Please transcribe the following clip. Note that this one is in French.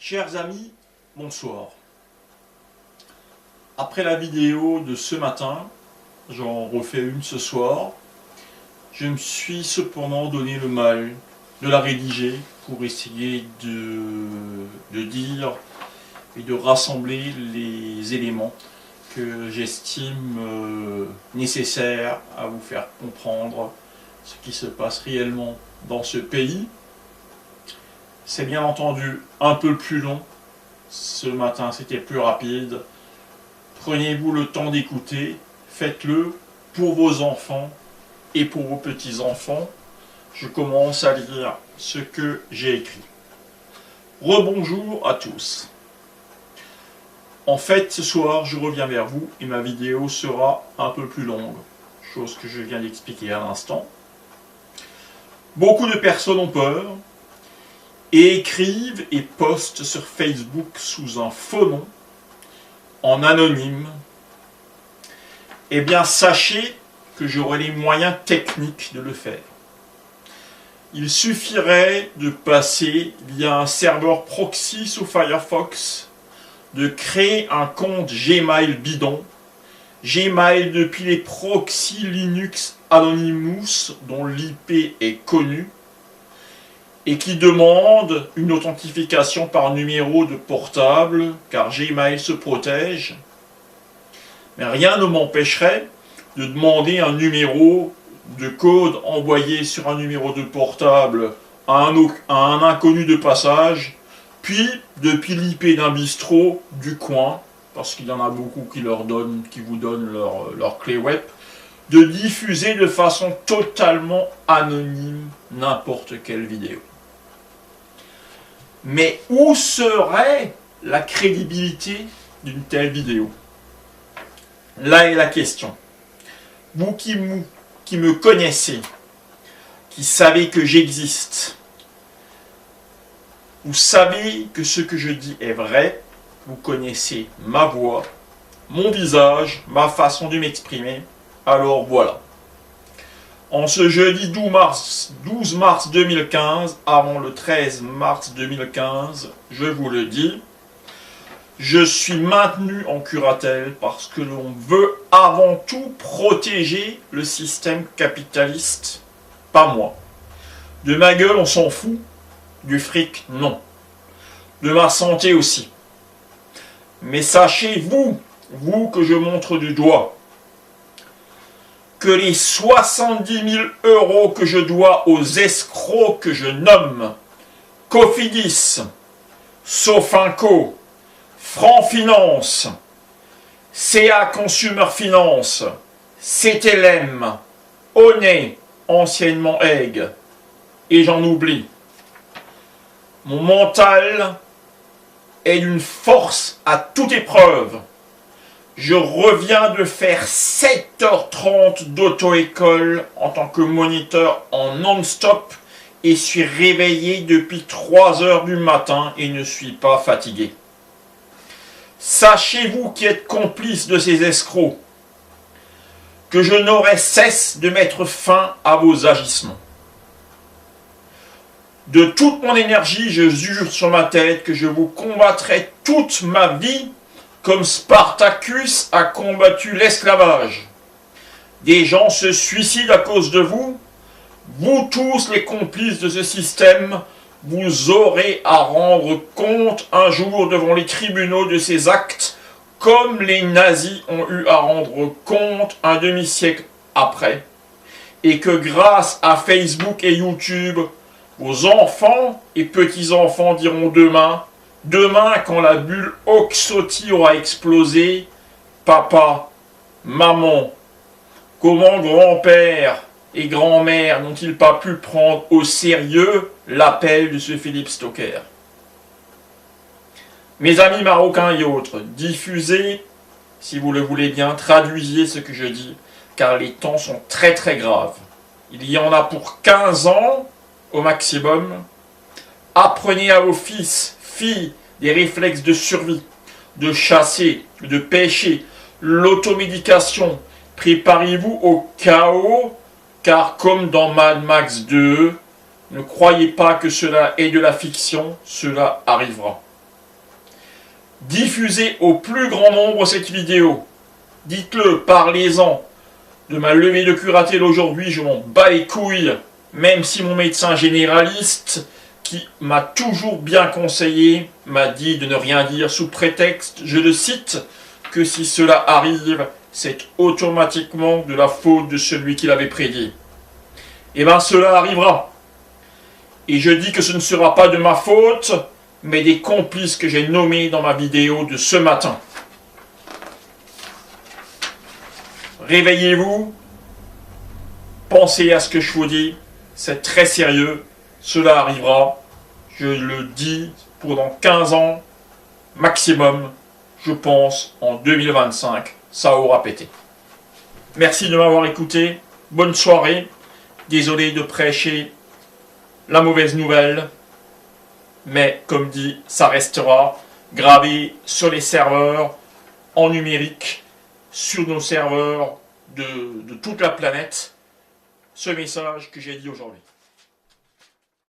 Chers amis, bonsoir. Après la vidéo de ce matin, j'en refais une ce soir. Je me suis cependant donné le mal de la rédiger pour essayer de dire et de rassembler les éléments que j'estime nécessaires à vous faire comprendre ce qui se passe réellement dans ce pays. C'est bien entendu un peu plus long. Ce matin, c'était plus rapide. Prenez-vous le temps d'écouter. Faites-le pour vos enfants et pour vos petits-enfants. Je commence à lire ce que j'ai écrit. Rebonjour à tous. En fait, ce soir, je reviens vers vous et ma vidéo sera un peu plus longue. Chose que je viens d'expliquer à l'instant. Beaucoup de personnes ont peur et écrivent et postent sur Facebook sous un faux nom, en anonyme. Eh bien, sachez que j'aurai les moyens techniques de le faire. Il suffirait de passer via un serveur proxy sous Firefox, de créer un compte Gmail bidon, Gmail depuis les proxys Linux Anonymous dont l'IP est connue, et qui demande une authentification par numéro de portable, car Gmail se protège. Mais rien ne m'empêcherait de demander un numéro de code envoyé sur un numéro de portable à un inconnu de passage, puis depuis l'IP d'un bistrot du coin, parce qu'il y en a beaucoup qui vous donnent leur clé web, de diffuser de façon totalement anonyme n'importe quelle vidéo. Mais où serait la crédibilité d'une telle vidéo? Là est la question. Vous qui me connaissez, qui savez que j'existe, vous savez que ce que je dis est vrai, vous connaissez ma voix, mon visage, ma façon de m'exprimer, alors voilà. En ce jeudi 12 mars 2015, avant le 13 mars 2015, je vous le dis, je suis maintenu en curatelle parce que l'on veut avant tout protéger le système capitaliste, pas moi. De ma gueule, on s'en fout, du fric, non. De ma santé aussi. Mais sachez, vous que je montre du doigt, que les 70 000 € que je dois aux escrocs que je nomme Cofidis, Sofinco, Franc Finance, CA Consumer Finance, CTLM, Onet, anciennement Egg, et j'en oublie. Mon mental est d'une force à toute épreuve. Je reviens de faire 7h30 d'auto-école en tant que moniteur en non-stop et suis réveillé depuis 3h du matin et ne suis pas fatigué. Sachez-vous qui êtes complice de ces escrocs, que je n'aurai cesse de mettre fin à vos agissements. De toute mon énergie, je jure sur ma tête que je vous combattrai toute ma vie comme Spartacus a combattu l'esclavage. Des gens se suicident à cause de vous. Vous tous les complices de ce système, vous aurez à rendre compte un jour devant les tribunaux de ces actes, comme les nazis ont eu à rendre compte un demi-siècle après. Et que grâce à Facebook et YouTube, vos enfants et petits-enfants diront demain, quand la bulle Oxoti aura explosé, papa, maman, comment grand-père et grand-mère n'ont-ils pas pu prendre au sérieux l'appel de ce Philippe Stocker? Mes amis marocains et autres, diffusez, si vous le voulez bien, traduisez ce que je dis, car les temps sont très très graves. Il y en a pour 15 ans au maximum. Apprenez à vos fils, filles, des réflexes de survie, de chasser, de pêcher, l'automédication. Préparez-vous au chaos, car comme dans Mad Max 2, ne croyez pas que cela est de la fiction, cela arrivera. Diffusez au plus grand nombre cette vidéo. Dites-le, parlez-en. De ma levée de curatelle aujourd'hui, je m'en bats les couilles. Même si mon médecin généraliste, qui m'a toujours bien conseillé, m'a dit de ne rien dire sous prétexte, je le cite, que si cela arrive, c'est automatiquement de la faute de celui qui l'avait prédit. Eh bien, cela arrivera. Et je dis que ce ne sera pas de ma faute, mais des complices que j'ai nommés dans ma vidéo de ce matin. Réveillez-vous, pensez à ce que je vous dis, c'est très sérieux, cela arrivera, je le dis, pendant 15 ans maximum, je pense, en 2025, ça aura pété. Merci de m'avoir écouté, bonne soirée, désolé de prêcher la mauvaise nouvelle, mais comme dit, ça restera gravé sur les serveurs en numérique, sur nos serveurs de toute la planète, ce message que j'ai dit aujourd'hui.